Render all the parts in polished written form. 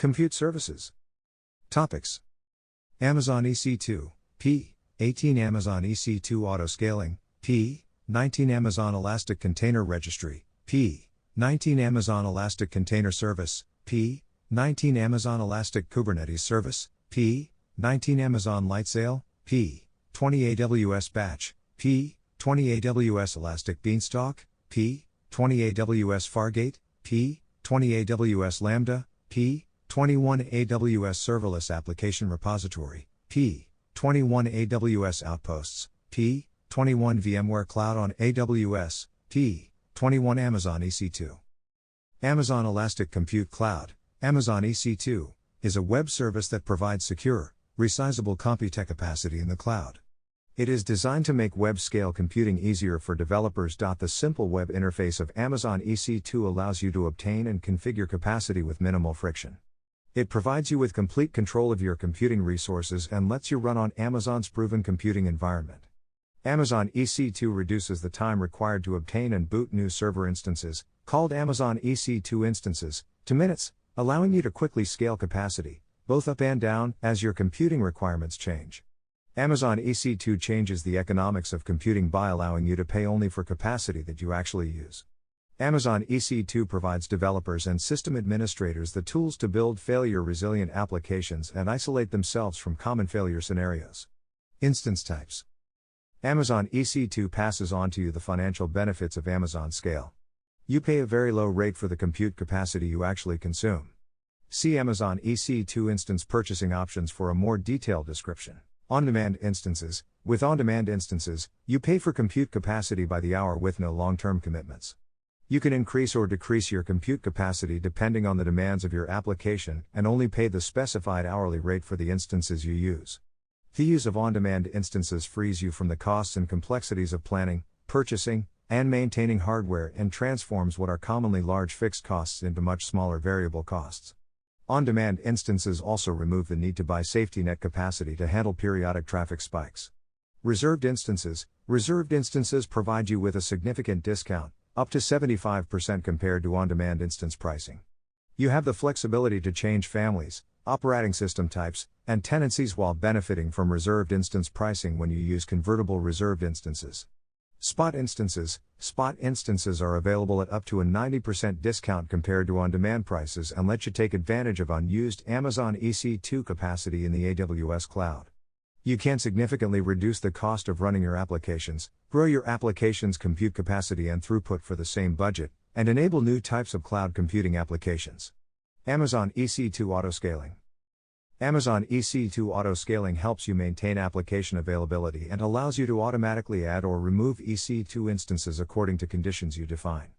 Compute Services. Topics. Amazon EC2, P18 Amazon EC2 Autoscaling, P19 Amazon Elastic Container Registry, P19 Amazon Elastic Container Service, P19 Amazon Elastic Kubernetes Service, P19 Amazon Lightsail, P20 AWS Batch, P20 AWS Elastic Beanstalk, P20 AWS Fargate, P20 AWS Lambda, P21 AWS Serverless Application Repository, P21 AWS Outposts, P21 VMware Cloud on AWS, P21 Amazon EC2. Amazon Elastic Compute Cloud, Amazon EC2, is a web service that provides secure, resizable compute capacity in the cloud. It is designed to make web-scale computing easier for developers. The simple web interface of Amazon EC2 allows you to obtain and configure capacity with minimal friction. It provides you with complete control of your computing resources and lets you run on Amazon's proven computing environment. Amazon EC2 reduces the time required to obtain and boot new server instances, called Amazon EC2 instances, to minutes, allowing you to quickly scale capacity, both up and down, as your computing requirements change. Amazon EC2 changes the economics of computing by allowing you to pay only for capacity that you actually use. Amazon EC2 provides developers and system administrators the tools to build failure-resilient applications and isolate themselves from common failure scenarios. Instance types. Amazon EC2 passes on to you the financial benefits of Amazon scale. You pay a very low rate for the compute capacity you actually consume. See Amazon EC2 instance purchasing options for a more detailed description. On-demand instances. With on-demand instances, you pay for compute capacity by the hour with no long-term commitments. You can increase or decrease your compute capacity depending on the demands of your application and only pay the specified hourly rate for the instances you use. The use of on-demand instances frees you from the costs and complexities of planning, purchasing, and maintaining hardware and transforms what are commonly large fixed costs into much smaller variable costs. On-demand instances also remove the need to buy safety net capacity to handle periodic traffic spikes. Reserved instances provide you with a significant discount, up to 75% compared to on-demand instance pricing. You have the flexibility to change families, operating system types, and tenancies while benefiting from reserved instance pricing when you use convertible reserved instances. Spot instances are available at up to a 90% discount compared to on-demand prices and let you take advantage of unused Amazon EC2 capacity in the AWS Cloud. You can significantly reduce the cost of running your applications, grow your application's compute capacity and throughput for the same budget, and enable new types of cloud computing applications. Amazon EC2 Autoscaling. Amazon EC2 Autoscaling helps you maintain application availability and allows you to automatically add or remove EC2 instances according to conditions you define.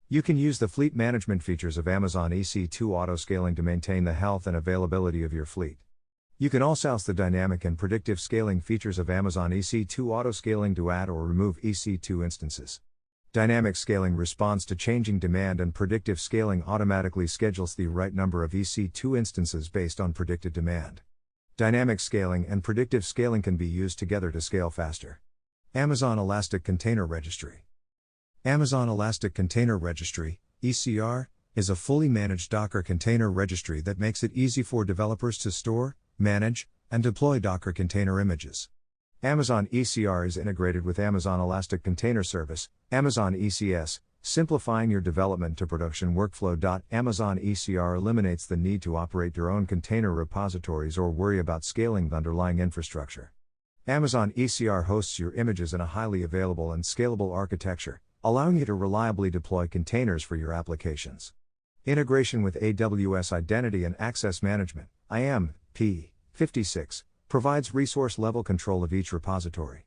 You can use the fleet management features of Amazon EC2 Autoscaling to maintain the health and availability of your fleet. You can also use the dynamic and predictive scaling features of Amazon EC2 Autoscaling to add or remove EC2 instances. Dynamic scaling responds to changing demand and predictive scaling automatically schedules the right number of EC2 instances based on predicted demand. Dynamic scaling and predictive scaling can be used together to scale faster. Amazon Elastic Container Registry. Amazon Elastic Container Registry, ECR, is a fully managed Docker container registry that makes it easy for developers to store, manage, and deploy Docker container images. Amazon ECR is integrated with Amazon Elastic Container Service, Amazon ECS, simplifying your development to production workflow. Amazon ECR eliminates the need to operate your own container repositories or worry about scaling the underlying infrastructure. Amazon ECR hosts your images in a highly available and scalable architecture, allowing you to reliably deploy containers for your applications. Integration with AWS Identity and Access Management, IAM, P56, provides resource-level control of each repository.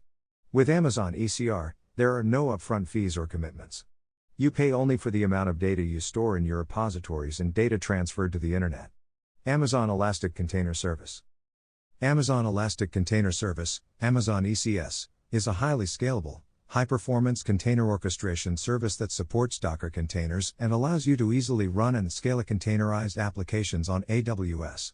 With Amazon ECR, there are no upfront fees or commitments. You pay only for the amount of data you store in your repositories and data transferred to the Internet. Amazon Elastic Container Service. Amazon Elastic Container Service, Amazon ECS, is a highly scalable, high-performance container orchestration service that supports Docker containers and allows you to easily run and scale containerized applications on AWS.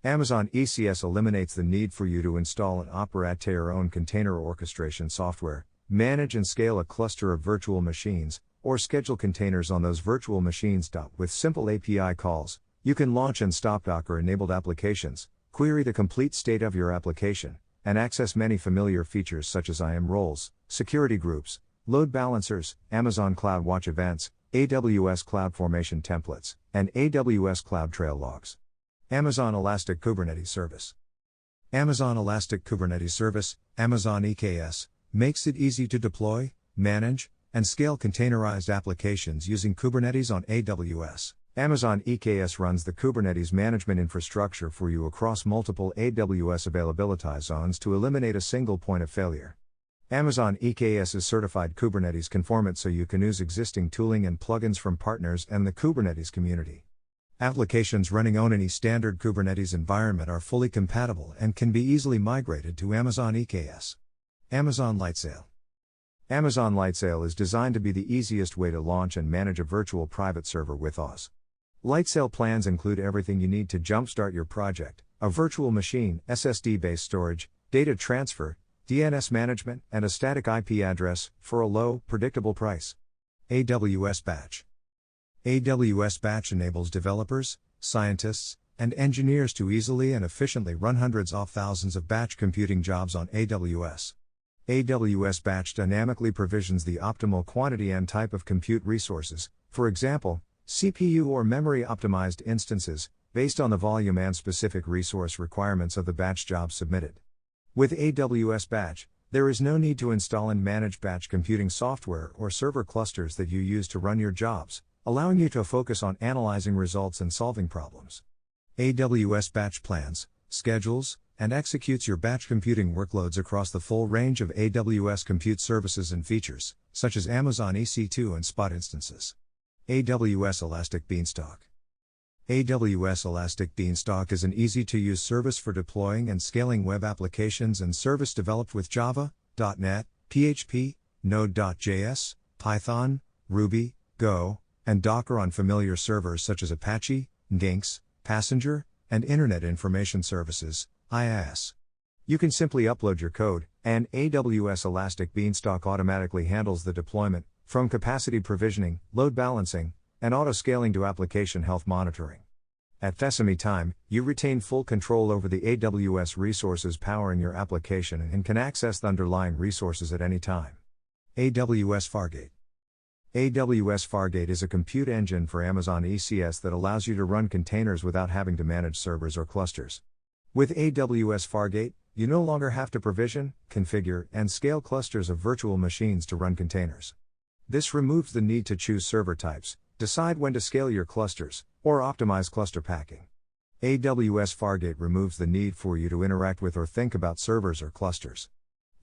Amazon ECS eliminates the need for you to install and operate your own container orchestration software, manage and scale a cluster of virtual machines, or schedule containers on those virtual machines. With simple API calls, You can launch and stop Docker-enabled applications, query the complete state of your application, and access many familiar features such as IAM roles, security groups, load balancers, Amazon CloudWatch events, AWS CloudFormation templates, and AWS CloudTrail logs. Amazon Elastic Kubernetes Service. Amazon Elastic Kubernetes Service, Amazon EKS, makes it easy to deploy, manage, and scale containerized applications using Kubernetes on AWS. Amazon EKS runs the Kubernetes management infrastructure for you across multiple AWS availability zones to eliminate a single point of failure. Amazon EKS is certified Kubernetes conformant, so you can use existing tooling and plugins from partners and the Kubernetes community. Applications running on any standard Kubernetes environment are fully compatible and can be easily migrated to Amazon EKS. Amazon Lightsail. Amazon Lightsail is designed to be the easiest way to launch and manage a virtual private server with AWS. Lightsail plans include everything you need to jumpstart your project: a virtual machine, SSD-based storage, data transfer, DNS management, and a static IP address, for a low, predictable price. AWS Batch. AWS Batch enables developers, scientists, and engineers to easily and efficiently run hundreds of thousands of batch computing jobs on AWS. AWS Batch dynamically provisions the optimal quantity and type of compute resources, for example, CPU or memory optimized instances, based on the volume and specific resource requirements of the batch job submitted. With AWS Batch, there is no need to install and manage batch computing software or server clusters that you use to run your jobs, allowing you to focus on analyzing results and solving problems. AWS Batch plans, schedules, and executes your batch computing workloads across the full range of AWS compute services and features, such as Amazon EC2 and Spot instances. AWS Elastic Beanstalk. AWS Elastic Beanstalk is an easy-to-use service for deploying and scaling web applications and service developed with Java, .NET, PHP, Node.js, Python, Ruby, Go, and Docker on familiar servers such as Apache, Nginx, Passenger, and Internet Information Services, IaaS. You can simply upload your code, and AWS Elastic Beanstalk automatically handles the deployment, from capacity provisioning, load balancing, and auto-scaling to application health monitoring. At the same time, you retain full control over the AWS resources powering your application and can access the underlying resources at any time. AWS Fargate. AWS Fargate is a compute engine for Amazon ECS that allows you to run containers without having to manage servers or clusters. With AWS Fargate, you no longer have to provision, configure, and scale clusters of virtual machines to run containers. This removes the need to choose server types, decide when to scale your clusters, or optimize cluster packing. AWS Fargate removes the need for you to interact with or think about servers or clusters.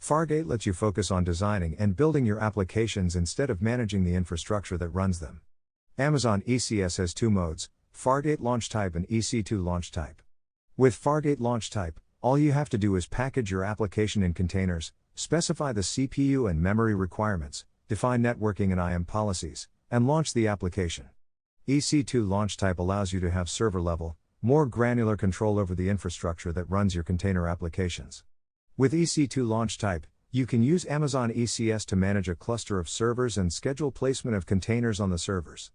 Fargate lets you focus on designing and building your applications instead of managing the infrastructure that runs them. Amazon ECS has two modes: Fargate Launch Type and EC2 Launch Type. With Fargate Launch Type, all you have to do is package your application in containers, specify the CPU and memory requirements, define networking and IAM policies, and launch the application. EC2 Launch Type allows you to have server-level, more granular control over the infrastructure that runs your container applications. With EC2 Launch Type, you can use Amazon ECS to manage a cluster of servers and schedule placement of containers on the servers.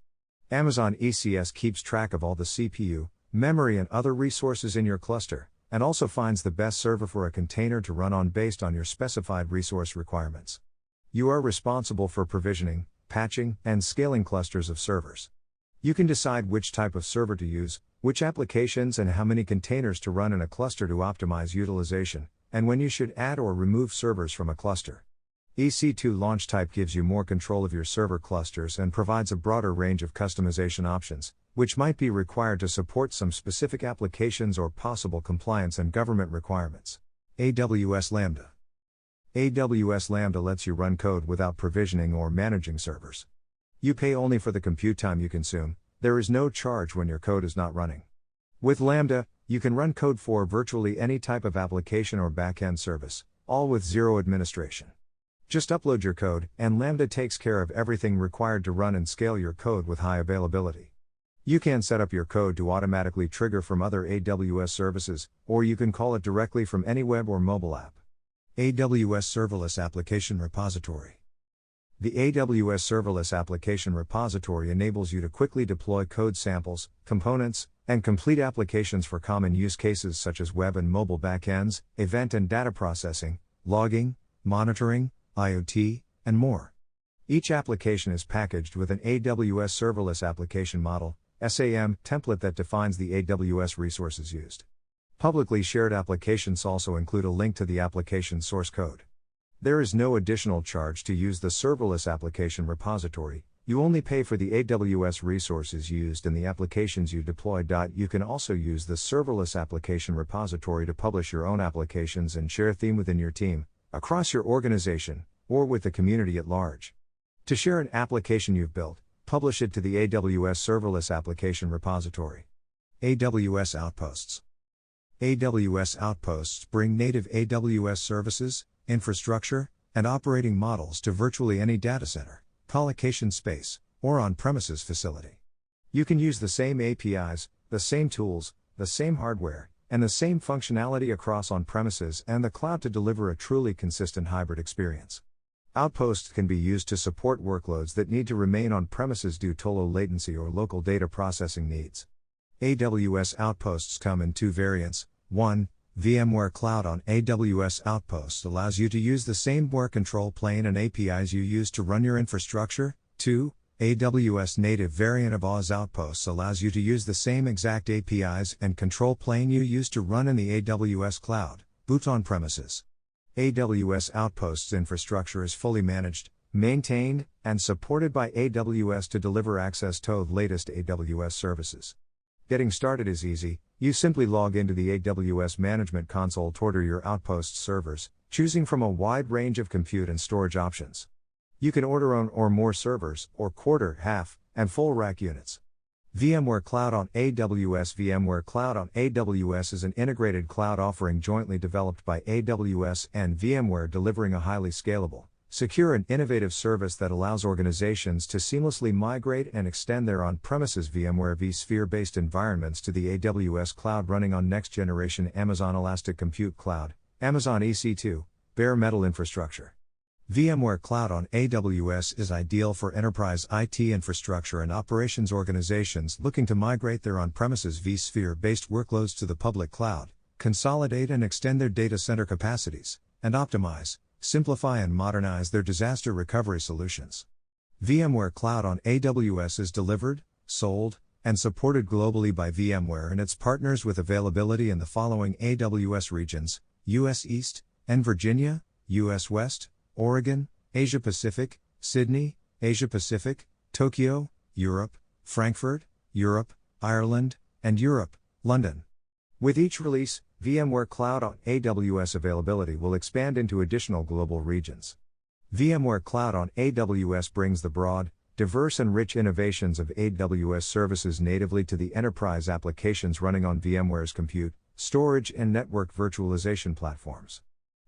Amazon ECS keeps track of all the CPU, memory, and other resources in your cluster, and also finds the best server for a container to run on based on your specified resource requirements. You are responsible for provisioning, patching, and scaling clusters of servers. You can decide which type of server to use, which applications and how many containers to run in a cluster to optimize utilization, and when you should add or remove servers from a cluster. EC2 Launch Type gives you more control of your server clusters and provides a broader range of customization options, which might be required to support some specific applications or possible compliance and government requirements. AWS Lambda. AWS Lambda lets you run code without provisioning or managing servers. You pay only for the compute time you consume. There is no charge when your code is not running. With Lambda, you can run code for virtually any type of application or backend service, all with zero administration. Just upload your code, and Lambda takes care of everything required to run and scale your code with high availability. You can set up your code to automatically trigger from other AWS services, or you can call it directly from any web or mobile app. AWS Serverless Application Repository. The AWS Serverless Application Repository enables you to quickly deploy code samples, components, and complete applications for common use cases such as web and mobile backends, event and data processing, logging, monitoring, IoT, and more. Each application is packaged with an AWS Serverless Application Model (SAM) template that defines the AWS resources used. Publicly shared applications also include a link to the application source code. There is no additional charge to use the serverless application repository. You only pay for the AWS resources used and the applications you deploy. You can also use the serverless application repository to publish your own applications and share theme within your team, across your organization, or with the community at large. To share an application you've built, publish it to the AWS Serverless Application Repository. AWS Outposts. AWS Outposts bring native AWS services, infrastructure, and operating models to virtually any data center, colocation space, or on-premises facility. You can use the same APIs, the same tools, the same hardware, and the same functionality across on-premises and the cloud to deliver a truly consistent hybrid experience. Outposts can be used to support workloads that need to remain on-premises due to low latency or local data processing needs. AWS Outposts come in two variants. 1. VMware Cloud on AWS Outposts allows you to use the same VMware control plane and APIs you use to run your infrastructure. 2. AWS native variant of AWS Outposts allows you to use the same exact APIs and control plane you use to run in the AWS Cloud, boot on premises. AWS Outposts infrastructure is fully managed, maintained, and supported by AWS to deliver access to the latest AWS services. Getting started is easy. You simply log into the AWS Management Console to order your Outposts servers, choosing from a wide range of compute and storage options. You can order one or more servers, or quarter, half, and full rack units. VMware Cloud on AWS. VMware Cloud on AWS is an integrated cloud offering jointly developed by AWS and VMware, delivering a highly scalable, secure and innovative service that allows organizations to seamlessly migrate and extend their on-premises VMware vSphere-based environments to the AWS cloud running on next-generation Amazon Elastic Compute Cloud, Amazon EC2, bare metal infrastructure. VMware Cloud on AWS is ideal for enterprise IT infrastructure and operations organizations looking to migrate their on-premises vSphere-based workloads to the public cloud, consolidate and extend their data center capacities, and optimize, simplify and modernize their disaster recovery solutions. VMware Cloud on AWS is delivered, sold, and supported globally by VMware and its partners with availability in the following AWS regions: US East and Virginia, US West, Oregon, Asia Pacific, Sydney, Asia Pacific, Tokyo, Europe, Frankfurt, Europe, Ireland, and Europe, London. With each release, VMware Cloud on AWS availability will expand into additional global regions. VMware Cloud on AWS brings the broad, diverse and rich innovations of AWS services natively to the enterprise applications running on VMware's compute, storage and network virtualization platforms.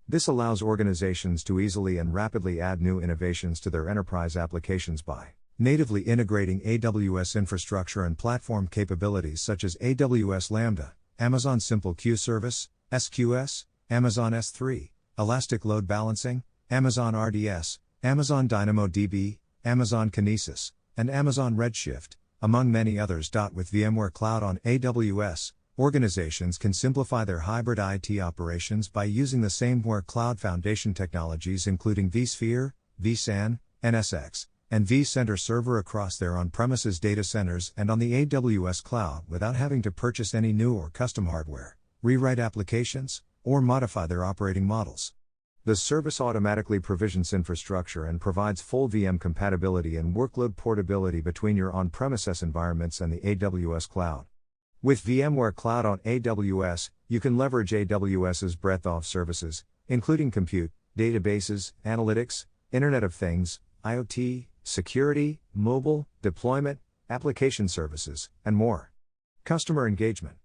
This allows organizations to easily and rapidly add new innovations to their enterprise applications by natively integrating AWS infrastructure and platform capabilities such as AWS Lambda, Amazon Simple Queue Service, SQS, Amazon S3, Elastic Load Balancing, Amazon RDS, Amazon DynamoDB, Amazon Kinesis, and Amazon Redshift, among many others. With VMware Cloud on AWS, organizations can simplify their hybrid IT operations by using the same VMware Cloud Foundation technologies including vSphere, vSAN, NSX, and vCenter Server across their on-premises data centers and on the AWS Cloud without having to purchase any new or custom hardware, rewrite applications, or modify their operating models. The service automatically provisions infrastructure and provides full VM compatibility and workload portability between your on-premises environments and the AWS Cloud. With VMware Cloud on AWS, you can leverage AWS's breadth of services, including compute, databases, analytics, Internet of Things, IoT, security, mobile, deployment, application services, and more. Customer engagement.